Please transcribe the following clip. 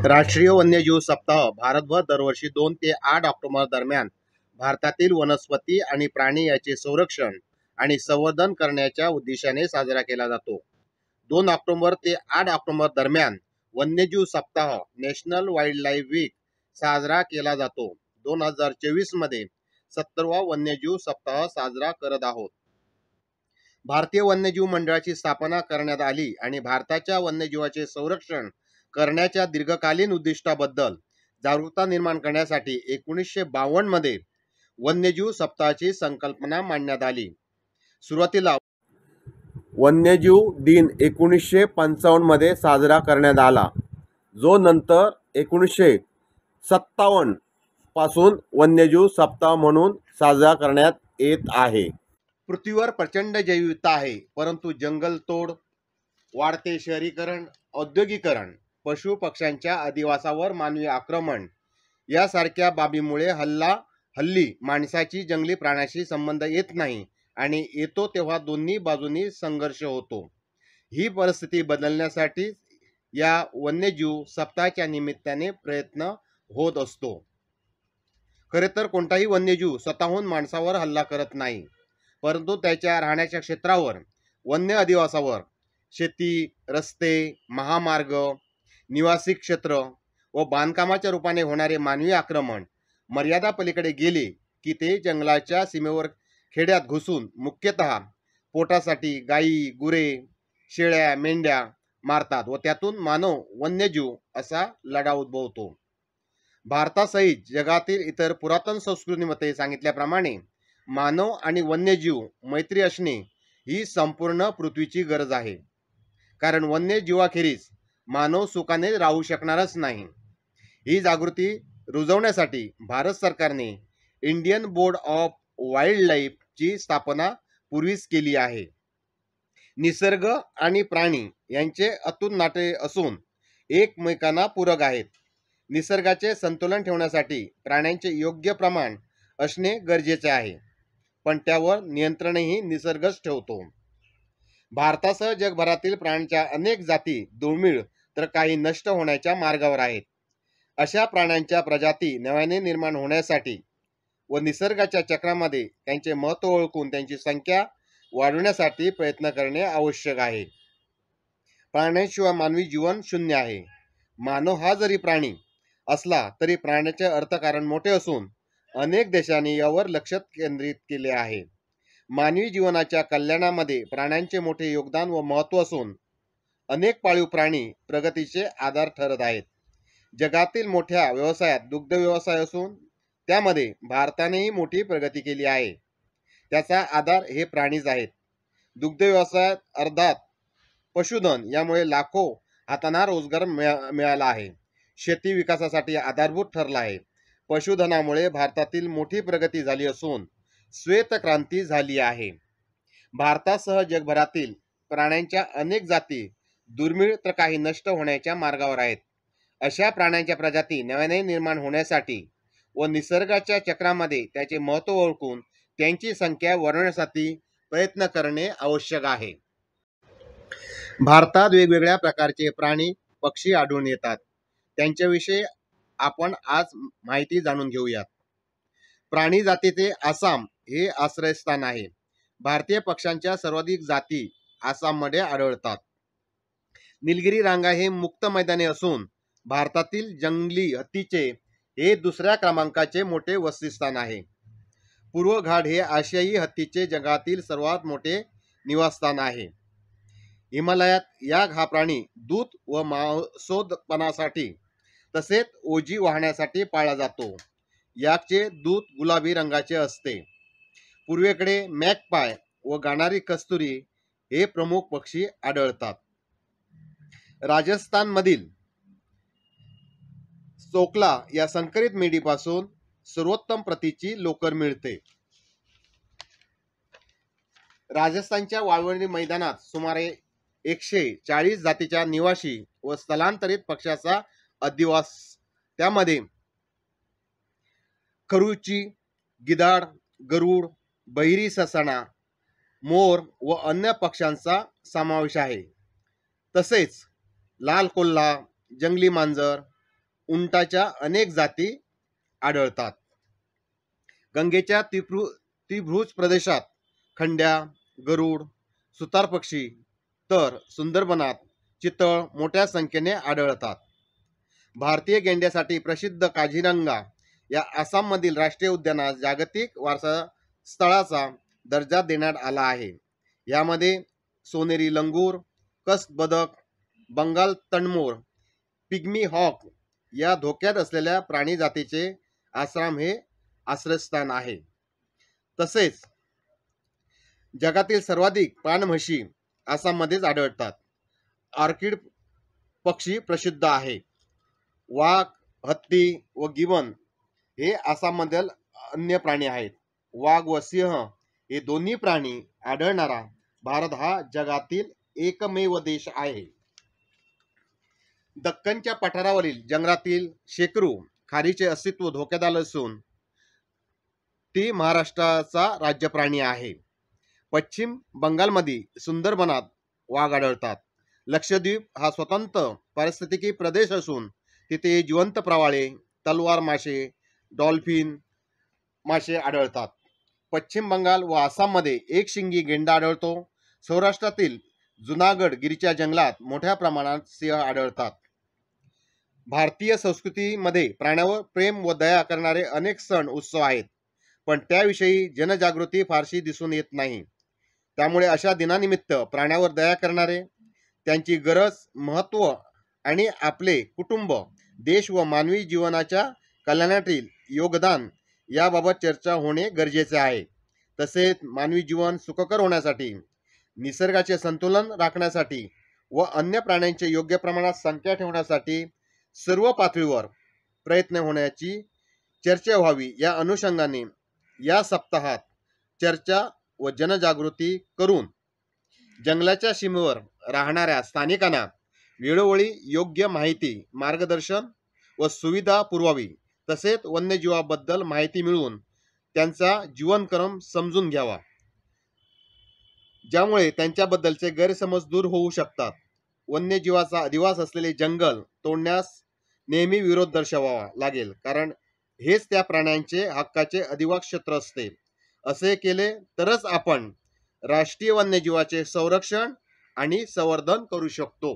राष्ट्रीय वन्यजीव सप्ताह भारतभर दरवर्षी 2 ते 8 ऑक्टोबर दरम्यान भारतातील वनस्पती आणि प्राणी याचे संरक्षण आणि संवर्धन करण्याच्या उद्देशाने साजरा केला जातो। 2 ऑक्टोबर ते 8 ऑक्टोबर दरम्यान वन्यजीव सप्ताह नॅशनल वाईल्डलाईफ वीक साजरा केला जातो। 2024 मध्ये 70वा वन्यजीव सप्ताह साजरा करत आहोत। भारतीय वन्यजीव मंडळाची स्थापना करण्यात आली आणि भारताच्या वन्यजीवाचे संरक्षण करण्याच्या दीर्घकालीन उद्दिष्टाबद्दल जागरूकता निर्माण करण्यासाठी 1952 मध्ये वन्यजीव सप्ताहाची संकल्पना मांडण्यात आली। सुरुवातीला वन्यजीव दिन 1955 मध्ये साजरा करण्यात आला, जो नंतर 1957 पासून वन्यजीव सप्ताह म्हणून साजरा करण्यात येत आहे। पृथ्वीवर प्रचंड जैवविविधता आहे, परंतु जंगलतोड, वाढते शहरीकरण, औद्योगिकरण, पशु पक्ष्यांच्या अधिवासावर मानवी आक्रमण यासारख्या बाबीमुळे हल्ली माणसाची जंगली प्राण्याशी संबंध येत नाही आणि येतो तेव्हा दोन्ही बाजूंनी संघर्ष होतो। ही परिस्थिती बदलण्यासाठी या वन्यजीव सप्ताहाच्या निमित्ताने प्रयत्न होत असतो। खरे तर कोणताही वन्यजीव स्वतःहून माणसावर हल्ला करत नाही, परंतु त्याच्या राहण्याच्या क्षेत्रावर, वन्य अधिवासावर शेती, रस्ते, महामार्ग, निवासी क्षेत्र व बांधकामाच्या रूपाने होणारे मानवी आक्रमण मर्यादा पलीकडे गेले की ते जंगलाच्या सीमेवर खेड्यात घुसून मुख्यतः पोटासाठी गायी, गुरे, शेळ्या, मेंढ्या मारतात व त्यातून मानव वन्यजीव असा लढा उद्भवतो। भारतासहित जगातील इतर पुरातन संस्कृतीमध्ये सांगितल्याप्रमाणे मानव आणि वन्यजीव मैत्री असणे ही संपूर्ण पृथ्वीची गरज आहे, कारण वन्यजीवाखेरीज मानव सुखाने राहू शकणारच नाही। ही जागृती रुजवण्यासाठी भारत सरकारने इंडियन बोर्ड ऑफ वाईल्डलाईफची स्थापना पूर्वीच केली आहे। निसर्ग आणि प्राणी यांचे अतूट नाते असून एकमेकांना पूरक आहेत। निसर्गाचे संतुलन ठेवण्यासाठी प्राण्यांचे योग्य प्रमाण असणे गरजेचे आहे, पण त्यावर नियंत्रणही निसर्गच ठेवतो। भारतासह जगभरातील प्राण्यांच्या अनेक जाती दुर्मिळ तर काही नष्ट होण्याच्या मार्गावर आहेत। अशा प्राण्यांच्या प्रजाती नव्याने निर्माण होण्यासाठी व निसर्गाच्या चक्रामध्ये त्यांचे महत्त्व ओळखून त्यांची संख्या वाढवण्यासाठी प्रयत्न करणे आवश्यक आहे। प्राण्यांशिवाय मानवी जीवन शून्य आहे। मानव हा जरी प्राणी असला तरी प्राण्याचे अर्थकारण मोठे असून अनेक देशांनी यावर लक्ष केंद्रित केले आहे। मानवी जीवनाच्या कल्याणामध्ये प्राण्यांचे मोठे योगदान व महत्त्व असून अनेक पाळीव प्राणी प्रगतीचे आधार ठरत आहेत। जगातील मोठ्या व्यवसायात दुग्ध व्यवसाय असून त्यामध्ये भारतानेही मोठी प्रगती केली आहे। त्याचा आधार हे प्राणीच आहेत। दुग्ध व्यवसायात अर्थात पशुधन यामुळे लाखो हातांना रोजगार मिळाला आहे। शेती विकासासाठी आधारभूत ठरला आहे। पशुधनामुळे भारतातील मोठी प्रगती झाली असून श्वेत क्रांती झाली आहे। भारतासह जगभरातील प्राण्यांच्या अनेक जाती दुर्मिळ तर काही नष्ट होण्याच्या मार्गावर आहेत। अशा प्राण्यांच्या प्रजाती नव्याने निर्माण होण्यासाठी व निसर्गाच्या चक्रामध्ये त्याचे महत्त्व ओळखून त्यांची संख्या वाढवण्यासाठी प्रयत्न करणे आवश्यक आहे। भारतात वेगवेगळ्या प्रकारचे प्राणी, पक्षी आढळून येतात। त्यांच्याविषयी आपण आज माहिती जाणून घेऊयात। प्राणी जातीचे आसाम हे आश्रयस्थान आहे। भारतीय पक्ष्यांच्या सर्वाधिक जाती आसाममध्ये आढळतात। निलगिरी रांगा हे मुक्त मैदाने असून भारतातील जंगली हत्तीचे हे दुसऱ्या क्रमांकाचे मोठे वसतिस्थान आहे। पूर्व घाट हे आशियाई हत्तीचे जगातील सर्वात मोठे निवासस्थान आहे। हिमालयात याक हा प्राणी दूध व मांसोत्पादनासाठी तसेच ओझी वाहण्यासाठी पाळला जातो। याकचे दूध गुलाबी रंगाचे असते। पूर्वेकडे मॅकपाय व गाणारी कस्तुरी हे प्रमुख पक्षी आढळतात। राजस्थानमधील चोकला या संकरित मेंढीपासून सर्वोत्तम प्रतीची लोकर मिळते। राजस्थानच्या वाळवंटी मैदानात सुमारे 140 जातीच्या निवासी व स्थलांतरित पक्ष्याचा अधिवास, त्यामध्ये खरुची, गिधाड, गरुड, बहिरी ससाणा, मोर व अन्य पक्ष्यांचा समावेश आहे। तसेच लाल कोल्हा, जंगली मांजर, उंटाच्या अनेक जाती आढळतात. गंगेच्या त्रिभुज प्रदेशात खंड्या, गरुड, सुतार पक्षी तर सुंदरबनात चितळ मोठ्या संख्येने आढळतात. भारतीय गेंड्यासाठी प्रसिद्ध काझीरंगा या आसाममधील राष्ट्रीय उद्यानास जागतिक वारसा स्थळाचा दर्जा देण्यात आला आहे. यामध्ये सोनेरी लंगूर, कस्क बदक, बंगाल तणमोर, पिग्मी हॉक या धोक्यात असलेल्या प्राणी जातीचे आसाम हे आश्रयस्थान आहे. तसेच जगातील सर्वाधिक पाणम्हशी आसाममध्येच आढळतात. ऑर्किड पक्षी प्रसिद्ध आहे. वाघ, हत्ती व गिवन हे आसाममधील अन्य प्राणी आहेत. वाघ व सिंह हे दोन्ही प्राणी आढळणारा भारत हा जगातील एकमेव देश आहे. दक्खनच्या पठारावरील जंगलातील शेकरू खारीचे अस्तित्व धोक्यात आले असून ती महाराष्ट्राचा राज्य प्राणी आहे. पश्चिम बंगालमध्ये सुंदरबनात वाघ आढळतात. लक्षद्वीप हा स्वतंत्र पारिस्थितिकी प्रदेश असून तिथे जिवंत प्रवाळे, तलवार मासे, डॉल्फिन मासे आढळतात. पश्चिम बंगाल व आसाममध्ये एक शिंगी गेंडा आढळतो. सौराष्ट्रातील जुनागड गिरीच्या जंगलात मोठ्या प्रमाणात सिंह आढळतात. भारतीय संस्कृतीमध्ये प्राण्यावर प्रेम व दया करणारे अनेक सण उत्सव आहेत, पण त्याविषयी जनजागृती फारशी दिसून येत नाही. त्यामुळे अशा दिनानिमित्त प्राण्यावर दया करणारे, त्यांची गरज, महत्त्व आणि आपले कुटुंब, देश व मानवी जीवनाच्या कल्याणातील योगदान याबाबत चर्चा होणे गरजेचे आहे. तसेच मानवी जीवन सुखकर होण्यासाठी, निसर्गाचे संतुलन राखण्यासाठी व अन्य प्राण्यांचे योग्य प्रमाणात संख्या ठेवण्यासाठी सर्व पातळीवर प्रयत्न होण्याची चर्चा व्हावी या अनुषंगाने या सप्ताहात चर्चा व जनजागृती करून जंगलाच्या सीमेवर राहणाऱ्या स्थानिकांना वेळोवेळी योग्य माहिती, मार्गदर्शन व सुविधा पुरवावी. तसेच वन्यजीवाबद्दल माहिती मिळवून त्यांचा जीवनक्रम समजून घ्यावा, ज्यामुळे त्यांच्याबद्दलचे गैरसमज दूर होऊ शकतात. वन्यजीवाचा अधिवास असलेले जंगल तोडण्यास नेहमी विरोध दर्शवावा लागेल, कारण हेच त्या प्राण्यांचे हक्काचे अधिवास क्षेत्र असते. असे केले तरच आपण राष्ट्रीय वन्यजीवाचे संरक्षण आणि संवर्धन करू शकतो.